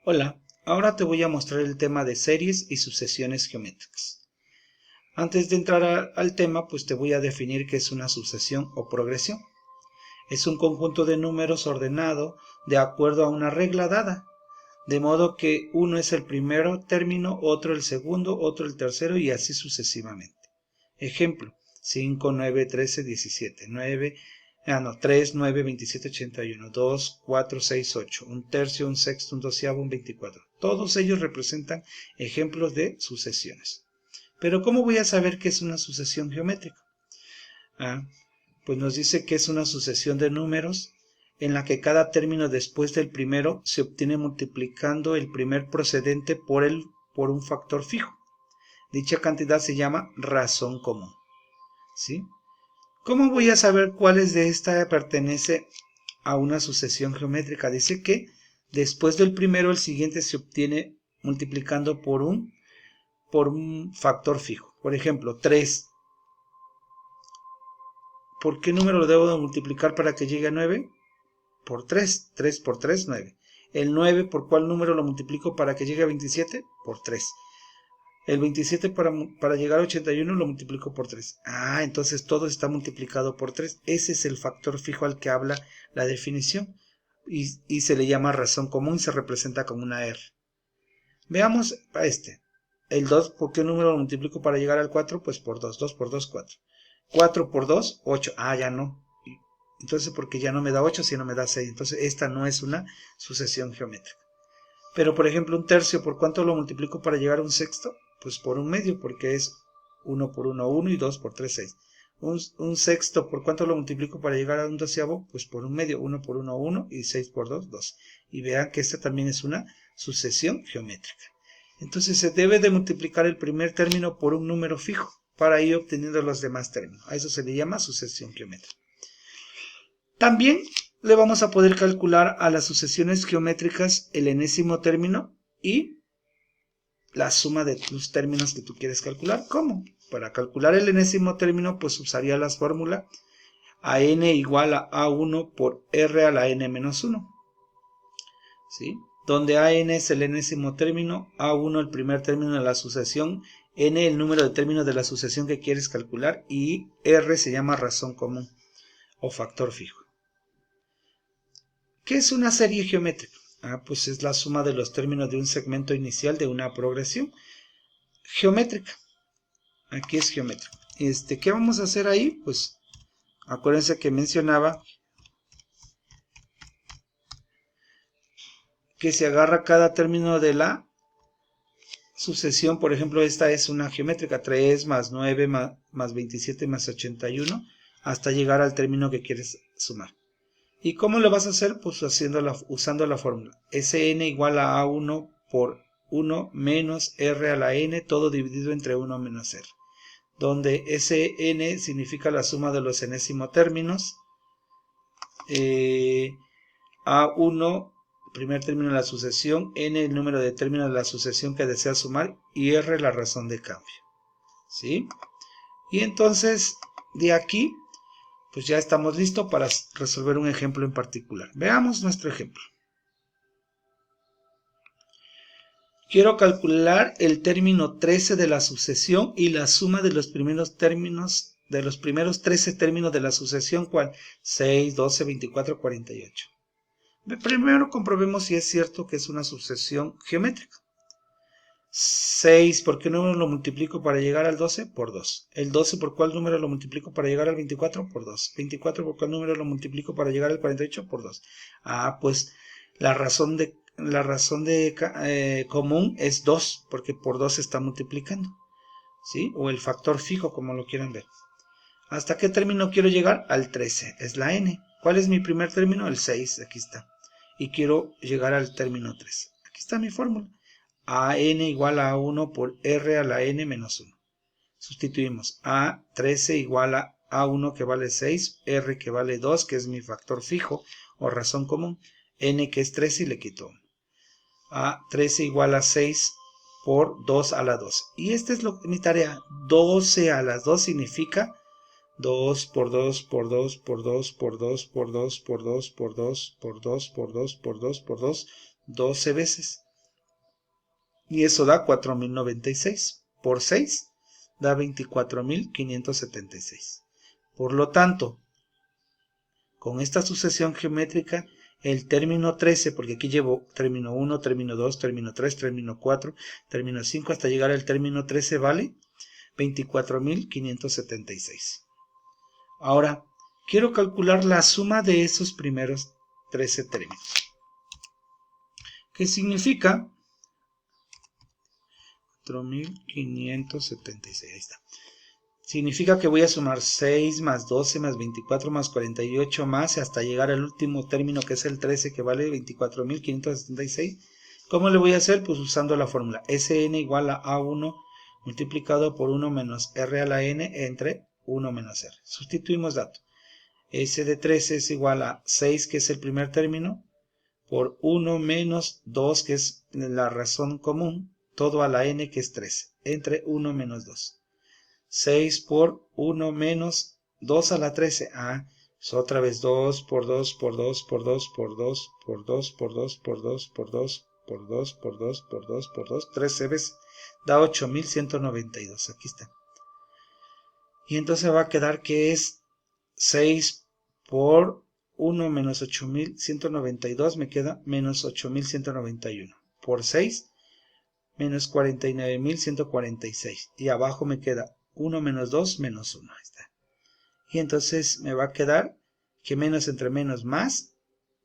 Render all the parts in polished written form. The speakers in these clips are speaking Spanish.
Hola, ahora te voy a mostrar el tema de series y sucesiones geométricas. Antes de entrar al tema, pues te voy a definir qué es una sucesión o progresión. Es un conjunto de números ordenado de acuerdo a una regla dada, de modo que uno es el primero término, otro el segundo, otro el tercero y así sucesivamente. Ejemplo, 5, 9, 13, 17, 3, 9, 27, 81, 2, 4, 6, 8, un tercio, un sexto, un doceavo, un 24. Todos ellos representan ejemplos de sucesiones. Pero ¿cómo voy a saber qué es una sucesión geométrica? Pues nos dice que es una sucesión de números en la que cada término después del primero se obtiene multiplicando el primer procedente por un factor fijo. Dicha cantidad se llama razón común. ¿Sí? ¿Cómo voy a saber cuáles de esta pertenece a una sucesión geométrica? Dice que después del primero el siguiente se obtiene multiplicando por un factor fijo. Por ejemplo, 3. ¿Por qué número lo debo de multiplicar para que llegue a 9? Por 3. 3 por 3, 9. El 9, ¿por cuál número lo multiplico para que llegue a 27? Por 3. El 27 para llegar a 81 lo multiplico por 3. Entonces todo está multiplicado por 3. Ese es el factor fijo al que habla la definición. Y se le llama razón común, se representa como una R. Veamos a este. El 2, ¿por qué número lo multiplico para llegar al 4? Pues por 2. 2 por 2, 4. 4 por 2, 8. Ya no. Entonces porque ya no me da 8, sino me da 6. Entonces esta no es una sucesión geométrica. Pero por ejemplo un tercio, ¿por cuánto lo multiplico para llegar a un sexto? Pues por un medio, porque es 1 por 1, 1 y 2 por 3, 6. Un sexto, ¿por cuánto lo multiplico para llegar a un doceavo? Pues por un medio, 1 por 1, 1 y 6 por 2, 2. Y vean que esta también es una sucesión geométrica. Entonces se debe de multiplicar el primer término por un número fijo para ir obteniendo los demás términos. A eso se le llama sucesión geométrica. También le vamos a poder calcular a las sucesiones geométricas el enésimo término y la suma de los términos que tú quieres calcular. ¿Cómo? Para calcular el enésimo término, pues usaría la fórmula a n igual a a1 por r a la n menos 1. ¿Sí? Donde an es el enésimo término, a1 el primer término de la sucesión, n el número de términos de la sucesión que quieres calcular y r se llama razón común o factor fijo. ¿Qué es una serie geométrica? Pues es la suma de los términos de un segmento inicial de una progresión geométrica. Aquí es geométrica. ¿Qué vamos a hacer ahí? Pues acuérdense que mencionaba que se agarra cada término de la sucesión. Por ejemplo, esta es una geométrica, 3 más 9 más 27 más 81, hasta llegar al término que quieres sumar. ¿Y cómo lo vas a hacer? Pues usando la fórmula. Sn igual a A1 por 1 menos R a la N, todo dividido entre 1 menos R. Donde Sn significa la suma de los enésimos términos. A1, primer término de la sucesión. N, el número de términos de la sucesión que desea sumar. Y R, la razón de cambio. ¿Sí? Y entonces, de aquí pues ya estamos listos para resolver un ejemplo en particular. Veamos nuestro ejemplo. Quiero calcular el término 13 de la sucesión y la suma de los primeros términos, de los primeros 13 términos de la sucesión, ¿cuál? 6, 12, 24, 48. Primero comprobemos si es cierto que es una sucesión geométrica. 6, ¿por qué número lo multiplico para llegar al 12? Por 2. El 12, ¿por cuál número lo multiplico para llegar al 24? Por 2. 24, ¿por cuál número lo multiplico para llegar al 48? Por 2. Pues la razón de común es 2, porque por 2 se está multiplicando. ¿Sí? O el factor fijo, como lo quieran ver. ¿Hasta qué término quiero llegar? Al 13, es la n. ¿Cuál es mi primer término? El 6, aquí está. Y quiero llegar al término 3. Aquí está mi fórmula. A n igual a 1 por r a la n menos 1. Sustituimos A13 igual a A1 que vale 6, R que vale 2, que es mi factor fijo o razón común, N que es 13 y le quito 1. A13 igual a 6 por 2 a la 2. Y esta es mi tarea. 12 a la 2 significa 2 por 2 por 2 por 2 por 2 por 2 por 2 por 2 por 2 por 2 por 2 por 2, 12 veces. Y eso da 4096. Por 6 da 24.576. Por lo tanto, con esta sucesión geométrica, el término 13, porque aquí llevo término 1, término 2, término 3, término 4, término 5, hasta llegar al término 13 vale 24.576. Ahora, quiero calcular la suma de esos primeros 13 términos. ¿Qué significa? 4.576, ahí está. Significa que voy a sumar 6 más 12 más 24 más 48 más hasta llegar al último término que es el 13 que vale 24.576. ¿Cómo le voy a hacer? Pues usando la fórmula Sn igual a A1 multiplicado por 1 menos R a la N entre 1 menos R. Sustituimos dato. S de 13 es igual a 6 que es el primer término por 1 menos 2 que es la razón común, todo a la N que es 13 entre 1 menos 2. 6 por 1 menos 2 a la 13. Es otra vez 2 por 2 por 2 por 2 por 2 por 2 por 2 por 2 por 2 por 2 por 2 por 2 por 2, 13 veces. Da 8.192. Aquí está. Y entonces va a quedar que es 6 por 1 menos 8.192. Me queda menos 8.191. Por 6 menos 49.146. Y abajo me queda 1 menos 2 menos 1. Ahí está. Y entonces me va a quedar que menos entre menos más.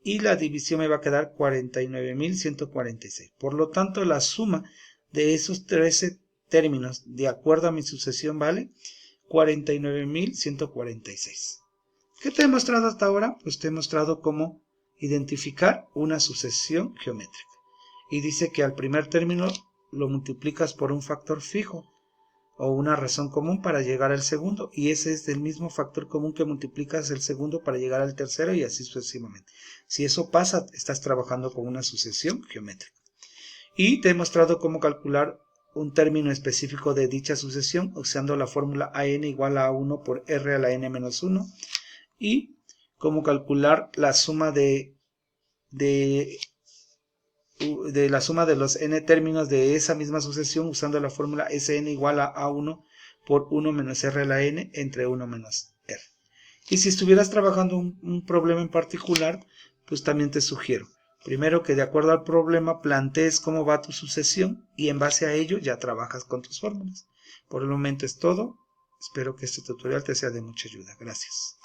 Y la división me va a quedar 49.146. Por lo tanto, la suma de esos 13 términos, de acuerdo a mi sucesión, vale 49.146. ¿Qué te he mostrado hasta ahora? Pues te he mostrado cómo identificar una sucesión geométrica. Y dice que al primer término lo multiplicas por un factor fijo o una razón común para llegar al segundo, y ese es el mismo factor común que multiplicas el segundo para llegar al tercero y así sucesivamente. Si eso pasa, estás trabajando con una sucesión geométrica. Y te he mostrado cómo calcular un término específico de dicha sucesión usando la fórmula AN igual a 1 por R a la N menos 1, y cómo calcular la suma de la suma de los n términos de esa misma sucesión usando la fórmula Sn igual a A1 por 1 menos R a la N entre 1 menos R. Y si estuvieras trabajando un problema en particular, pues también te sugiero, primero que de acuerdo al problema plantees cómo va tu sucesión y en base a ello ya trabajas con tus fórmulas. Por el momento es todo. Espero que este tutorial te sea de mucha ayuda. Gracias.